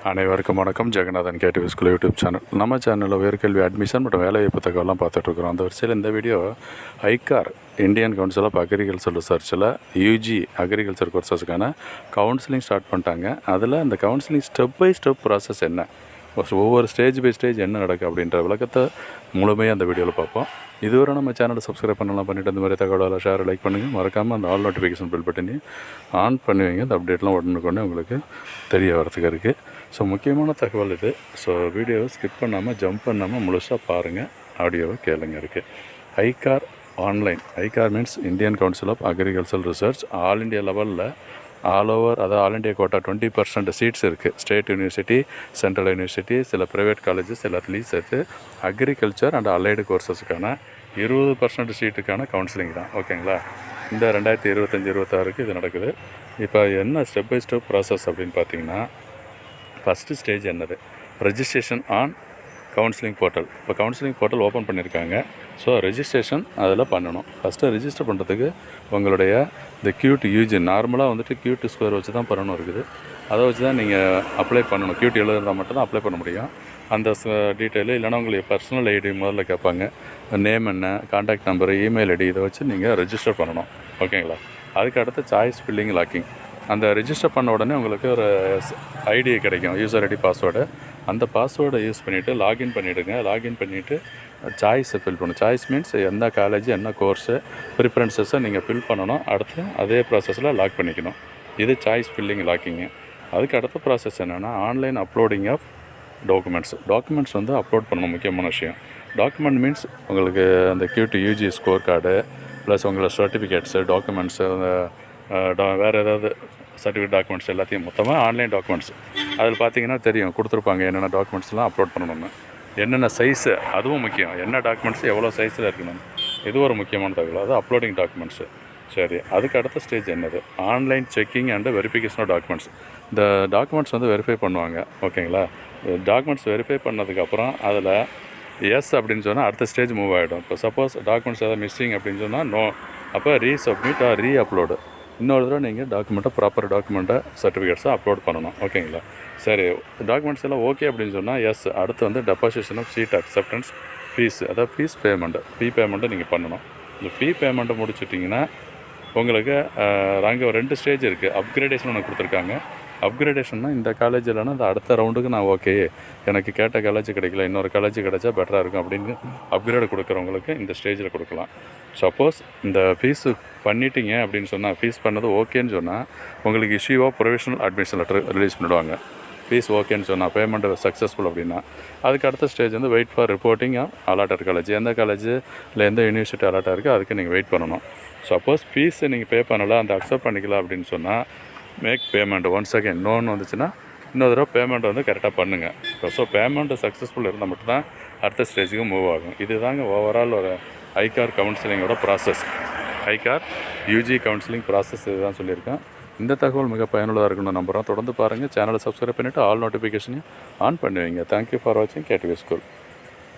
அனைவருக்கும் வணக்கம். Jeganathan KTV School YouTube channel. நம்ம சேனலில் உயர்கல்வி அட்மிஷன் மற்றும் வேலைவாய்ப்பு தகவலாம் பார்த்துட்ருக்குறோம். அந்த வரிசையில் இந்த video ICAR Indian council of agriculture ரிசர்ச்சில் UG அக்ரிகல்ச்சர் கோர்சஸுக்கான கவுன்சிலிங் ஸ்டார்ட் பண்ணிட்டாங்க. அதில் அந்த counselling step by step process என்ன, ஒவ்வொரு ஸ்டேஜ் பை ஸ்டேஜ் என்ன நடக்குது அப்படின்ற விளக்கத்தை முழுமையாக அந்த வீடியோவில் பார்ப்போம். இதுவரை நம்ம சேனலை சப்ஸ்கிரைப் பண்ணலாம் பண்ணிவிட்டு இந்த மாதிரி தகவலை ஷேர் லைக் பண்ணுங்கள். மறக்காமல் அந்த ஆல் நோட்டிஃபிகேஷன் பில் பட்டனையும் ஆன் பண்ணுவீங்க. அந்த அப்டேட்லாம் உடனுக்குடனே உங்களுக்கு தெரிய வரத்துக்கு இருக்குது. ஸோ முக்கியமான தகவல் இது. ஸோ வீடியோவை ஸ்கிப் பண்ணாமல் ஜம்ப் பண்ணாமல் முழுசாக பாருங்கள், ஆடியோவை கேளுங்க. இருக்குது ICAR ஆன்லைன். ICAR means Indian council of agriculture research. All India லெவலில் ஆல் ஓவர், அதாவது ஆல் இண்டியா கோட்டா 20% சீட்ஸ் இருக்குது. ஸ்டேட் யூனிவர்சிட்டி, சென்ட்ரல் யூனிவர்சிட்டி, சில ப்ரைவேட் காலேஜஸ் எல்லாத்துலேயும் சேர்த்து அக்ரிகல்ச்சர் அண்ட் அலைடு கோர்சஸுக்கான 20% சீட்டுக்கான கவுன்சிலிங் தான். ஓகேங்களா? இந்த 2025-26 இது நடக்குது. இப்போ என்ன ஸ்டெப் பை ஸ்டெப் ப்ராசஸ் அப்படின்னு பார்த்தீங்கன்னா, ஃபஸ்ட்டு ஸ்டேஜ் என்னது, ரெஜிஸ்ட்ரேஷன் ஆன் கவுன்சிலிங் போர்ட்டல். இப்போ கவுன்சிலிங் போர்ட்டல் ஓப்பன் பண்ணியிருக்காங்க. ஸோ ரெஜிஸ்ட்ரேஷன் அதில் பண்ணணும். ஃபஸ்ட்டு ரெஜிஸ்டர் பண்ணுறதுக்கு உங்களுடைய இந்த QT UG நார்மலாக வந்துட்டு QT ஸ்கோர் வச்சு தான் பண்ணணும் இருக்குது. அதை வச்சு தான் நீங்கள் அப்ளை பண்ணணும். QT எழுதுறதா மட்டும் தான் அப்ளை பண்ண முடியும். அந்த டீட்டெயிலு இல்லைனா உங்களுக்கு பர்சனல் ஐடி முதல்ல கேட்பாங்க. நேம் என்ன, கான்டாக்ட் நம்பரு, இமெயில் ஐடி, இதை வச்சு நீங்கள் ரெஜிஸ்டர் பண்ணணும். ஓகேங்களா? அதுக்கு அடுத்து சாய்ஸ் ஃபில்லிங் லாக்கிங். அந்த ரெஜிஸ்டர் பண்ண உடனே உங்களுக்கு ஒரு ஐடி கிடைக்கும், யூசர் ஐடி, பாஸ்வேர்டு. அந்த பாஸ்வேர்டை யூஸ் பண்ணிவிட்டு லாகின் பண்ணிவிடுங்க. லாகின் பண்ணிவிட்டு சாய்ஸை ஃபில் பண்ணணும். சாய்ஸ் மீன்ஸ் எந்த காலேஜ், என்ன கோர்ஸு, ப்ரிஃபரன்சஸை நீங்கள் ஃபில் பண்ணணும். அடுத்து அதே ப்ராசஸில் லாக் பண்ணிக்கணும். இது சாய்ஸ் ஃபில்லிங் லாக்கிங்கு. அதுக்கு அடுத்த ப்ராசஸ் என்னென்னா, ஆன்லைன் அப்லோடிங் ஆஃப் டாக்குமெண்ட்ஸ் வந்து அப்லோட் பண்ணணும். முக்கியமான விஷயம். டாக்குமெண்ட் மீன்ஸ் உங்களுக்கு அந்த QT UG score card plus உங்களோட சர்டிஃபிகேட்ஸு, டாக்குமெண்ட்ஸு, வேறு ஏதாவது சர்டிஃபிகேட் டாக்குமெண்ட்ஸ் எல்லாத்தையும் மொத்தமாக ஆன்லைன் டாக்குமெண்ட்ஸ். அதில் பார்த்தீங்கன்னா தெரியும், கொடுத்துருப்பாங்க என்னென்ன டாக்குமெண்ட்ஸ்லாம் அப்லோட் பண்ணணும்னு, என்னென்ன சைஸு, அதுவும் முக்கியம். என்ன டாக்குமெண்ட்ஸ் எவ்வளோ சைஸில் இருக்கணும், இது ஒரு முக்கியமான தகவல். அது அப்லோடிங் டாக்குமெண்ட்ஸு. சரி, அதுக்கு அடுத்த ஸ்டேஜ் என்னது, online checking and verification of documents. இந்த டாக்குமெண்ட்ஸ் வந்து வெரிஃபை பண்ணுவாங்க. ஓகேங்களா? டாக்குமெண்ட்ஸ் வெரிஃபை பண்ணதுக்கப்புறம் அதில் எஸ் அப்படின்னு சொன்னால் அடுத்த ஸ்டேஜ் மூவ் ஆகிடும். இப்போ சப்போஸ் டாக்குமெண்ட்ஸ் எதாவது மிஸ்ஸிங் அப்படின்னு சொன்னால் நோ, அப்போ ரீசப்மிட் ஆர் அப்லோடு. இன்னொரு தடவை நீங்கள் ப்ராப்பர் டாக்குமெண்ட்டை, சர்டிஃபிகேட்ஸை அப்லோட் பண்ணணும். ஓகேங்களா? சரி, டாக்குமெண்ட்ஸ் எல்லாம் ஓகே அப்படின்னு சொன்னால் எஸ். அடுத்து வந்து deposition of seat acceptance fees, அதாவது ஃபீஸ் பேமெண்ட்டை நீங்கள் பண்ணணும். இந்த பேமெண்ட்டை முடிச்சுட்டிங்கன்னா உங்களுக்கு அங்கே 2 ஸ்டேஜ் இருக்குது. அப்கிரேடேஷன் ஒன்று கொடுத்துருக்காங்க. அப்கிரேடேஷன்னா இந்த காலேஜ் இல்லைன்னா அந்த அடுத்த ரவுண்டுக்கு நான் ஓகே, எனக்கு கேட்ட காலேஜ் கிடைக்கல, இன்னொரு காலேஜ் கிடைச்சா பெட்டராக இருக்கும் அப்படின்னு அப்கிரேடு கொடுக்குறவங்களுக்கு இந்த ஸ்டேஜில் கொடுக்கலாம். சப்போஸ் இந்த ஃபீஸு பண்ணிட்டீங்க அப்படின்னு சொன்னால், ஃபீஸ் பண்ணது ஓகேன்னு சொன்னால் உங்களுக்கு இஷ்யூவாக ப்ரொவிஷனல் அட்மிஷன் லெட்டர் ரிலீஸ் பண்ணிவிடுவாங்க. ஃபீஸ் ஓகேன்னு சொன்னால், பேமெண்ட்டு சக்ஸஸ்ஃபுல் அப்படின்னா, அதுக்கு அடுத்த ஸ்டேஜ் வந்து wait for reporting allotted college. எந்த காலேஜ் இல்லை எந்த யூனிவர்சிட்டி அலாட்டாக இருக்குது அதுக்கு நீங்கள் வெயிட் பண்ணணும். சப்போஸ் ஃபீஸை நீங்கள் பே பண்ணலை, அந்த அக்செப்ட் பண்ணிக்கலாம் அப்படின்னு சொன்னால், make payment once again. Loan வந்துச்சுன்னா இன்னொரு தடவை பேமெண்ட் வந்து கரெக்டாக பண்ணுங்கள். ஸோ பேமெண்ட்டு சக்ஸஸ்ஃபுல் இருந்தால் மட்டும்தான் அடுத்த ஸ்டேஜுக்கு மூவ் ஆகும். இது தாங்க ஓவரால் ஒரு ICAR கவுன்சிலிங்கோட process. ICAR UG counselling process இதுதான் சொல்லியிருக்கேன். இந்த தகவல் மிக பயனுள்ளதாக இருக்குன்னு நம்புகிறோம். தொடர்ந்து பாருங்கள். சேனலை சப்ஸ்கிரைப் பண்ணிவிட்டு ஆல் நோட்டிஃபிகேஷனையும் ஆன் பண்ணுவீங்க. தேங்க்யூ ஃபார் வாட்சிங் KTV School.